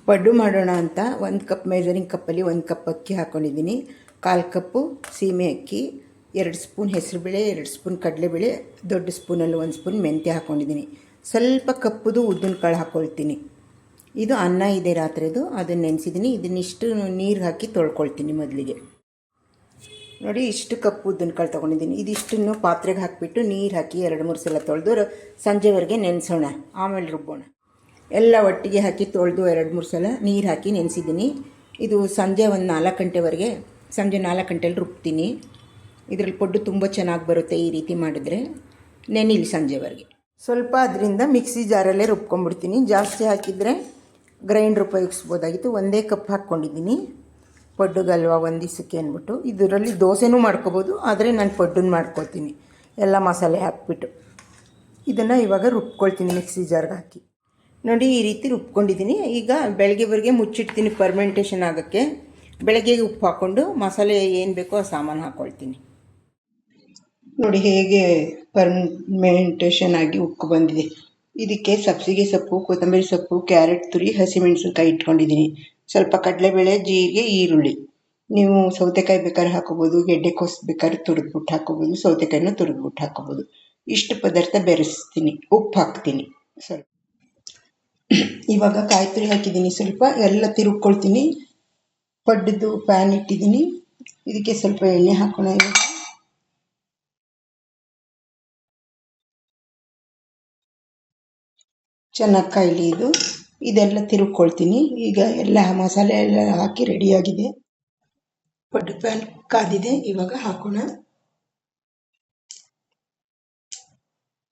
ಪಡ್ಡು ಮಾಡೋಣ ಅಂತ 1 cup measuring ಕಪ್ಪಲ್ಲಿ 1 ಕಪ್ ಅಕ್ಕಿ ಹಾಕ್ಕೊಂಡಿದ್ದೀನಿ. 1/4 ಕಪ್ಪು ಸೀಮೆ ಅಕ್ಕಿ, 2 ಸ್ಪೂನ್ ಹೆಸರುಬೇಳೆ, 2 ಸ್ಪೂನ್ ಕಡಲೆಬೇಳೆ, ದೊಡ್ಡ ಸ್ಪೂನಲ್ಲಿ 1 ಸ್ಪೂನ್ ಮೆಂತ್ಯ ಹಾಕ್ಕೊಂಡಿದ್ದೀನಿ. ಸ್ವಲ್ಪ ಕಪ್ಪುದು ಉದ್ದಿನ ಕಾಳು ಹಾಕ್ಕೊಳ್ತೀನಿ. ಇದು ಅನ್ನ ಇದೆ ರಾತ್ರಿದು, ಅದನ್ನು ನೆನೆಸಿದ್ದೀನಿ. ಇದನ್ನಿಷ್ಟು ನೀರು ಹಾಕಿ ತೊಳ್ಕೊಳ್ತೀನಿ. ಮೊದಲಿಗೆ ನೋಡಿ, ಇಷ್ಟು ಕಪ್ಪು ಉದ್ದಿನ ಕಾಳು ತೊಗೊಂಡಿದ್ದೀನಿ. ಇದಿಷ್ಟನ್ನು ಪಾತ್ರೆಗೆ ಹಾಕಿಬಿಟ್ಟು ನೀರು ಹಾಕಿ 2-3 ಸಲ ತೊಳೆದು ಸಂಜೆವರೆಗೆ ನೆನೆಸೋಣ, ಆಮೇಲೆ ರುಬ್ಬೋಣ. ಎಲ್ಲ ಒಟ್ಟಿಗೆ ಹಾಕಿ ತೊಳೆದು 2-3 ಸಲ ನೀರು ಹಾಕಿ ನೆನೆಸಿದ್ದೀನಿ. ಇದು ಸಂಜೆ ಒಂದು 4 ಗಂಟೆವರೆಗೆ, ಸಂಜೆ 4 ಗಂಟೆಲಿ ರುಬ್ತೀನಿ. ಇದರಲ್ಲಿ ಪಡ್ಡು ತುಂಬ ಚೆನ್ನಾಗಿ ಬರುತ್ತೆ ಈ ರೀತಿ ಮಾಡಿದ್ರೆ. ನೆನಿಲಿ ಸಂಜೆವರೆಗೆ. ಸ್ವಲ್ಪ ಅದರಿಂದ ಮಿಕ್ಸಿ ಜಾರಲ್ಲೇ ರುಬ್ಕೊಂಡ್ಬಿಡ್ತೀನಿ. ಜಾಸ್ತಿ ಹಾಕಿದರೆ ಗ್ರೈಂಡ್ರ್ ಉಪಯೋಗಿಸ್ಬೋದಾಗಿತ್ತು. 1 ಕಪ್ ಹಾಕ್ಕೊಂಡಿದ್ದೀನಿ. ಪಡ್ಡುಗಲ್ವ ಒಂದು ದಿವಸಕ್ಕೆ ಅಂದ್ಬಿಟ್ಟು. ಇದರಲ್ಲಿ ದೋಸೆನೂ ಮಾಡ್ಕೋಬೋದು, ಆದರೆ ನಾನು ಪಡ್ಡನ್ನು ಮಾಡ್ಕೊಳ್ತೀನಿ ಎಲ್ಲ ಮಸಾಲೆ ಹಾಕ್ಬಿಟ್ಟು. ಇದನ್ನು ಇವಾಗ ರುಬ್ಕೊಳ್ತೀನಿ ಮಿಕ್ಸಿ ಜಾರ್ಗೆ ಹಾಕಿ. ನೋಡಿ, ಈ ರೀತಿ ರುಬ್ಕೊಂಡಿದ್ದೀನಿ. ಈಗ ಬೆಳಗ್ಗೆವರೆಗೆ ಮುಚ್ಚಿಡ್ತೀನಿ ಫರ್ಮೆಂಟೇಷನ್ ಆಗೋಕ್ಕೆ. ಬೆಳಗ್ಗೆಗೆ ಉಪ್ಪು ಹಾಕ್ಕೊಂಡು ಮಸಾಲೆ ಏನು ಬೇಕೋ ಆ ಸಾಮಾನು ಹಾಕ್ಕೊಳ್ತೀನಿ. ನೋಡಿ ಹೇಗೆ ಫರ್ಮೆಂಟೇಷನ್ ಆಗಿ ಉಪ್ಪು ಬಂದಿದೆ. ಇದಕ್ಕೆ ಸಬ್ಸಿಗೆ ಸೊಪ್ಪು, ಕೊತ್ತಂಬರಿ ಸೊಪ್ಪು, ಕ್ಯಾರೆಟ್ ತುರಿ, ಹಸಿಮೆಣಸಿನ್ಕಾಯಿ ಇಟ್ಕೊಂಡಿದ್ದೀನಿ. ಸ್ವಲ್ಪ ಕಡಲೆಬೇಳೆ, ಜೀರಿಗೆ, ಈರುಳ್ಳಿ. ನೀವು ಸೌತೆಕಾಯಿ ಬೇಕಾದ್ರೆ ಹಾಕೋಬೋದು, ಗೆಡ್ಡೆಕೋಸು ಬೇಕಾದ್ರೆ ತುರಿದ್ಬಿಟ್ಟು ಹಾಕೋಬೋದು, ಸೌತೆಕಾಯಿನ ತುರಿದ್ಬಿಟ್ಟು ಹಾಕೋಬೋದು. ಇಷ್ಟು ಪದಾರ್ಥ ಬೆರೆಸ್ತೀನಿ. ಉಪ್ಪು ಹಾಕ್ತೀನಿ ಸ್ವಲ್ಪ. ಇವಾಗ ಕಾಯಿ ತುರಿ ಹಾಕಿದ್ದೀನಿ ಸ್ವಲ್ಪ. ಎಲ್ಲ ತಿರುಗ್ಕೊಳ್ತೀನಿ. ಪಡ್ಡದ್ದು ಪ್ಯಾನ್ ಇಟ್ಟಿದ್ದೀನಿ. ಇದಕ್ಕೆ ಸ್ವಲ್ಪ ಎಣ್ಣೆ ಹಾಕೋಣ. ಇವಾಗ ಚೆನ್ನಾಗಿ ಕಾಯಿಲಿ ಇದು. ಇದೆಲ್ಲ ತಿರುಗ್ಕೊಳ್ತೀನಿ. ಈಗ ಎಲ್ಲ ಮಸಾಲೆ ಎಲ್ಲ ಹಾಕಿ ರೆಡಿಯಾಗಿದೆ. ಪಡ್ಡು ಪ್ಯಾನ್ ಕಾದಿದೆ. ಇವಾಗ ಹಾಕೋಣ.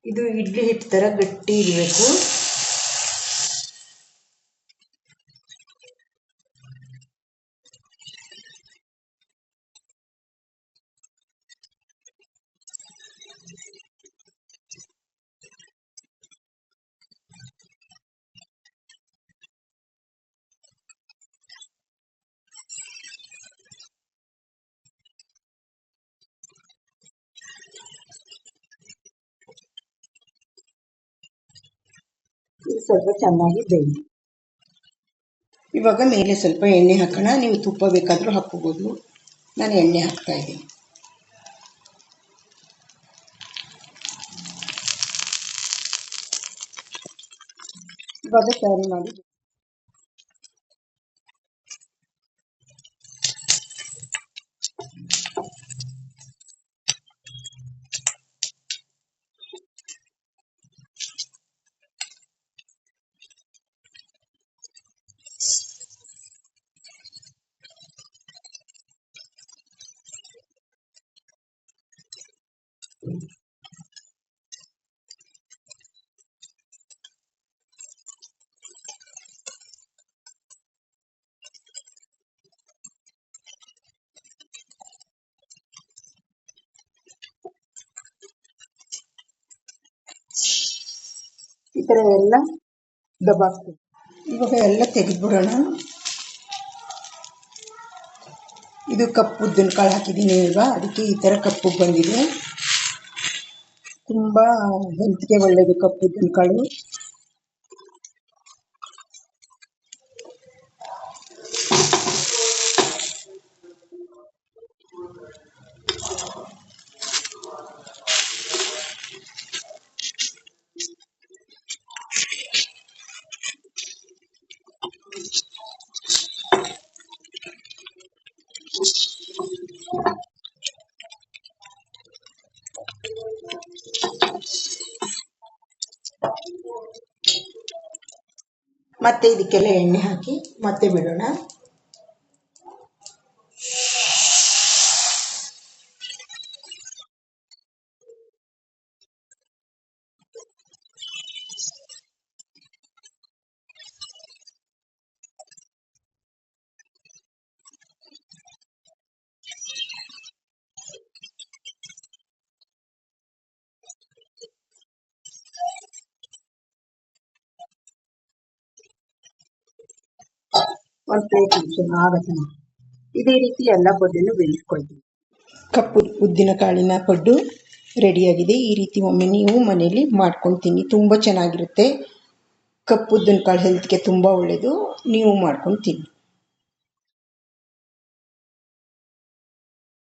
ಇದು ಇಡ್ಲಿ ಹಿಟ್ಟು ಥರ ಗಟ್ಟಿ ಇರಬೇಕು. ಇದು ಸ್ವಲ್ಪ ಚೆನ್ನಾಗಿ ಬೇಯಲಿ. ಇವಾಗ ಮೇಲೆ ಸ್ವಲ್ಪ ಎಣ್ಣೆ ಹಾಕೋಣ. ನೀವು ತುಪ್ಪ ಬೇಕಾದರೂ ಹಾಕ್ಕೋಬೋದು. ನಾನು ಎಣ್ಣೆ ಹಾಕ್ತಾ ಇದ್ದೀನಿ. ಇವಾಗ ಟರ್ನ್ ಮಾಡಿ. ಈ ಥರ ಎಲ್ಲ ದಬಾಕ್ತೀವಿ. ಇವಾಗ ಎಲ್ಲ ತೆಗೆದ್ಬಿಡೋಣ. ಇದು ಕಪ್ಪು ಉದ್ದಿನ ಕಾಳು ಹಾಕಿದ್ದೀನಿ ಈಗ, ಅದಕ್ಕೆ ಈ ಥರ ಕಪ್ಪು ಬಂದಿದೆ. ತುಂಬ ಹೆಲ್ತ್ಗೆ ಒಳ್ಳೆಯದು ಕಪ್ಪು ಉದ್ದಿನ ಕಾಳು. ಮತ್ತೆ ಇದಕ್ಕೆಲ್ಲ ಎಣ್ಣೆ ಹಾಕಿ ಮತ್ತೆ ಬಿಡೋಣ. ಒಂದು ಪ್ಲೇಟ್ ಆಗುತ್ತೆ. ಇದೇ ರೀತಿ ಎಲ್ಲ ಪಡ್ಡನ್ನು ಬೇಯಿಸ್ಕೊಳ್ತೀವಿ. ಕಪ್ಪು ಉದ್ದಿನ ಕಾಳಿನ ಪಡ್ಡು ರೆಡಿಯಾಗಿದೆ. ಈ ರೀತಿ ಒಮ್ಮೆ ನೀವು ಮನೆಯಲ್ಲಿ ಮಾಡ್ಕೊಂಡು ತಿನ್ನಿ, ತುಂಬ ಚೆನ್ನಾಗಿರುತ್ತೆ. ಕಪ್ಪುದ್ದಿನ ಕಾಳು ಹೆಲ್ತ್ಗೆ ತುಂಬ ಒಳ್ಳೆಯದು. ನೀವು ಮಾಡ್ಕೊಂಡು ತಿನ್ನಿ.